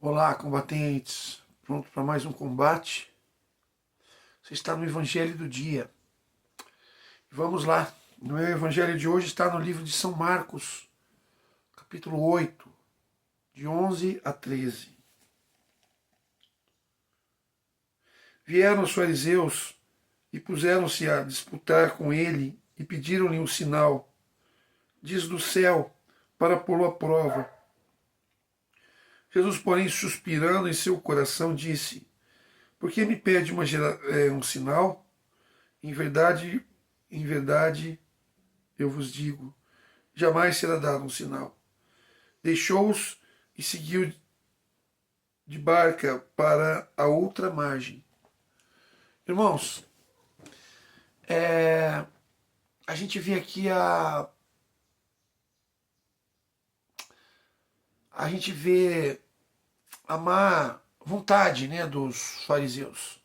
Olá, combatentes, pronto para mais um combate? Você está no Evangelho do dia. Vamos lá. No Evangelho de hoje está no livro de São Marcos, capítulo 8, de 11 a 13. Vieram os fariseus e puseram-se a disputar com ele e pediram-lhe um sinal, diz do céu, para pô-lo à prova. Jesus, porém, suspirando em seu coração, disse: Por que me pede um sinal? Em verdade, eu vos digo, jamais será dado um sinal. Deixou-os e seguiu de barca para a outra margem. Irmãos, a gente vê aqui a gente vê a má vontade, né, dos fariseus.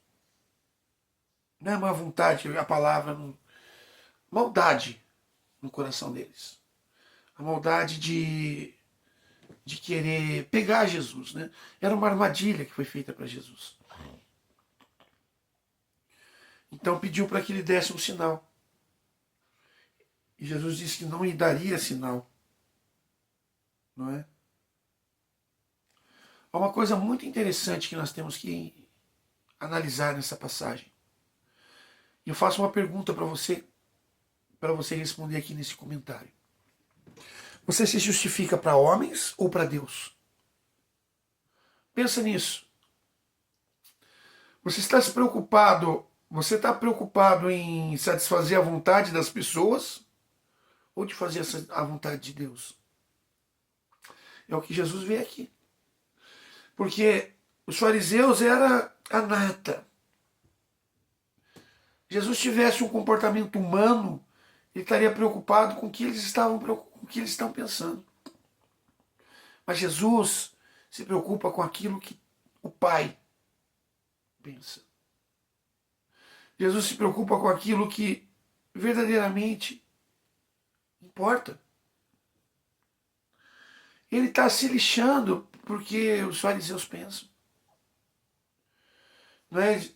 Não é má vontade, a palavra, maldade no coração deles. A maldade de querer pegar Jesus, né? Era uma armadilha que foi feita para Jesus. Então pediu para que ele desse um sinal. E Jesus disse que não lhe daria sinal. Não é? Há uma coisa muito interessante que nós temos que analisar nessa passagem. E eu faço uma pergunta para você responder aqui nesse comentário. Você se justifica para homens ou para Deus? Pensa nisso. Você está preocupado em satisfazer a vontade das pessoas ou de fazer a vontade de Deus? É o que Jesus vê aqui. Porque os fariseus era a nata. Jesus tivesse um comportamento humano, ele estaria preocupado com o que eles estão pensando. Mas Jesus se preocupa com aquilo que o Pai pensa. Jesus se preocupa com aquilo que verdadeiramente importa. Ele está se lixando porque os fariseus pensam. Não é?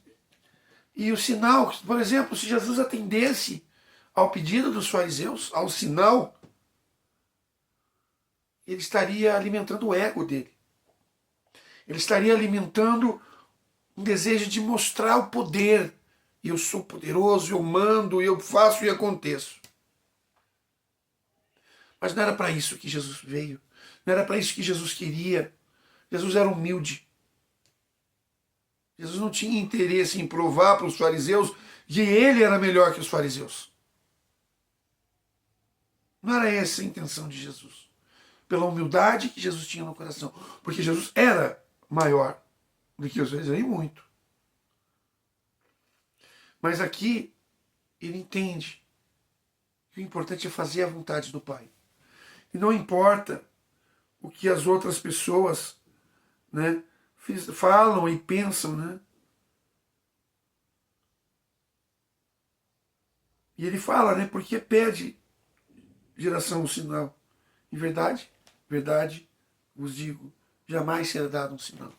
E o sinal, por exemplo, se Jesus atendesse ao pedido dos fariseus, ao sinal, ele estaria alimentando o ego dele. Ele estaria alimentando um desejo de mostrar o poder. Eu sou poderoso, eu mando, eu faço e aconteço. Mas não era para isso que Jesus veio. Não era para isso que Jesus queria. Jesus era humilde. Jesus não tinha interesse em provar para os fariseus que ele era melhor que os fariseus. Não era essa a intenção de Jesus. Pela humildade que Jesus tinha no coração. Porque Jesus era maior do que os fariseus, e muito. Mas aqui ele entende que o importante é fazer a vontade do Pai. E não importa o que as outras pessoas, né, falam e pensam, né? E ele fala, né? Porque pede geração um sinal. Em verdade, verdade, vos digo, jamais será dado um sinal.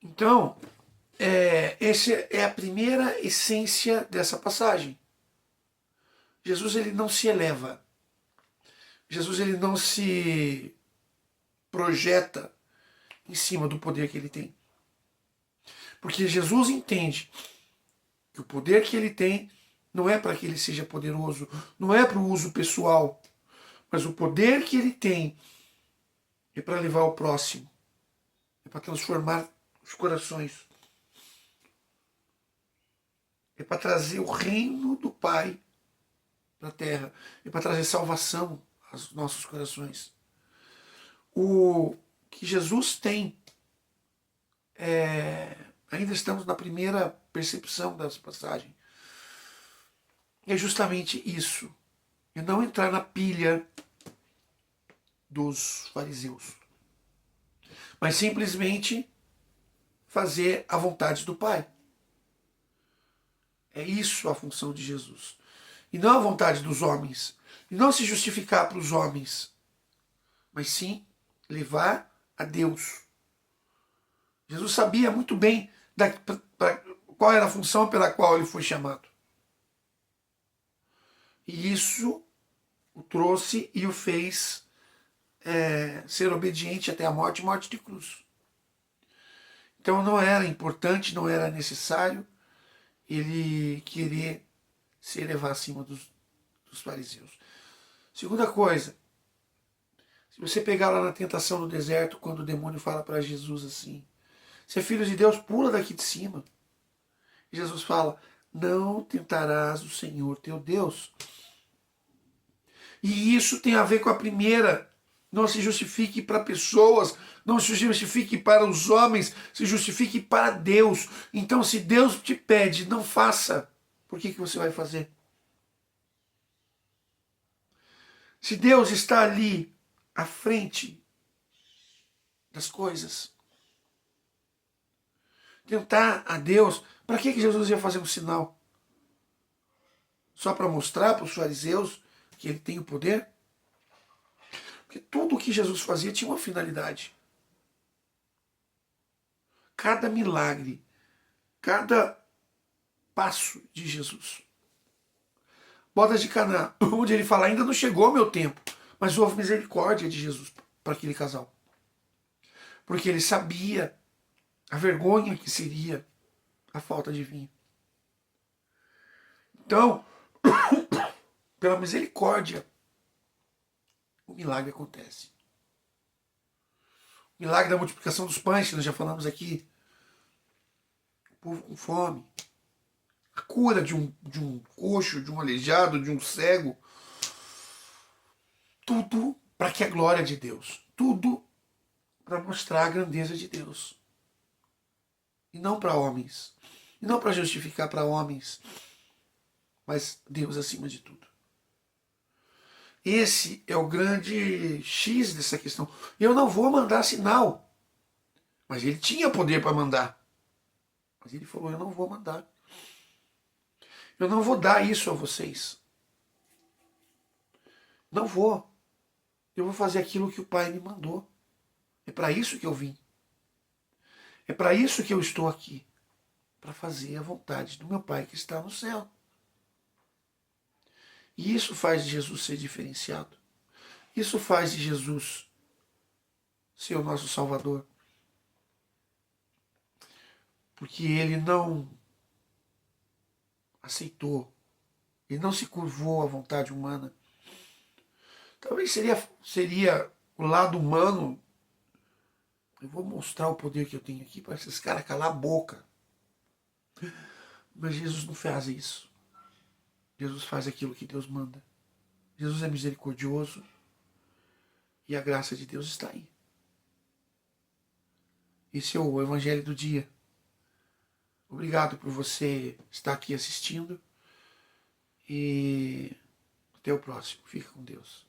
Então, essa é a primeira essência dessa passagem. Jesus ele não se eleva. Jesus ele não se projeta em cima do poder que ele tem. Porque Jesus entende que o poder que ele tem não é para que ele seja poderoso, não é para o uso pessoal, mas o poder que ele tem é para levar ao próximo, é para transformar os corações, é para trazer o reino do Pai para a terra, é para trazer salvação aos nossos corações. O que Jesus tem, ainda estamos na primeira percepção dessa passagem, é justamente isso, é não entrar na pilha dos fariseus, mas simplesmente fazer a vontade do Pai. É isso a função de Jesus. E não a vontade dos homens. E não se justificar para os homens, mas sim levar a Deus. Jesus sabia muito bem qual era a função pela qual ele foi chamado. E isso o trouxe e o fez ser obediente até a morte, morte de cruz. Então não era importante, não era necessário ele querer se elevar acima dos fariseus. Segunda coisa, se você pegar lá na tentação no deserto, quando o demônio fala para Jesus assim, se é filho de Deus, pula daqui de cima. E Jesus fala, não tentarás o Senhor teu Deus. E isso tem a ver com a primeira. Não se justifique para pessoas, não se justifique para os homens, se justifique para Deus. Então, se Deus te pede, não faça, por que você vai fazer? Se Deus está ali à frente das coisas, tentar a Deus, para que Jesus ia fazer um sinal? Só para mostrar para os fariseus que ele tem o poder? Porque tudo o que Jesus fazia tinha uma finalidade. Cada milagre, cada passo de Jesus. Bodas de Caná, onde ele fala, ainda não chegou o meu tempo, mas houve misericórdia de Jesus para aquele casal. Porque ele sabia a vergonha que seria a falta de vinho. Então, pela misericórdia, o milagre acontece. O milagre da multiplicação dos pães, que nós já falamos aqui. O povo com fome. A cura de um coxo, de um aleijado, de um cego. Tudo para que a glória de Deus. Tudo para mostrar a grandeza de Deus. E não para homens. E não para justificar para homens. Mas Deus acima de tudo. Esse é o grande X dessa questão. Eu não vou mandar sinal. Mas ele tinha poder para mandar. Mas ele falou, eu não vou mandar. Eu não vou dar isso a vocês. Não vou. Eu vou fazer aquilo que o Pai me mandou. É para isso que eu vim. É para isso que eu estou aqui. Para fazer a vontade do meu Pai que está no céu. E isso faz de Jesus ser diferenciado. Isso faz de Jesus ser o nosso Salvador. Porque ele não aceitou, ele não se curvou à vontade humana. Talvez seria o lado humano. Eu vou mostrar o poder que eu tenho aqui para esses caras calar a boca. Mas Jesus não faz isso. Jesus faz aquilo que Deus manda. Jesus é misericordioso e a graça de Deus está aí. Esse é o Evangelho do dia. Obrigado por você estar aqui assistindo e até o próximo. Fica com Deus.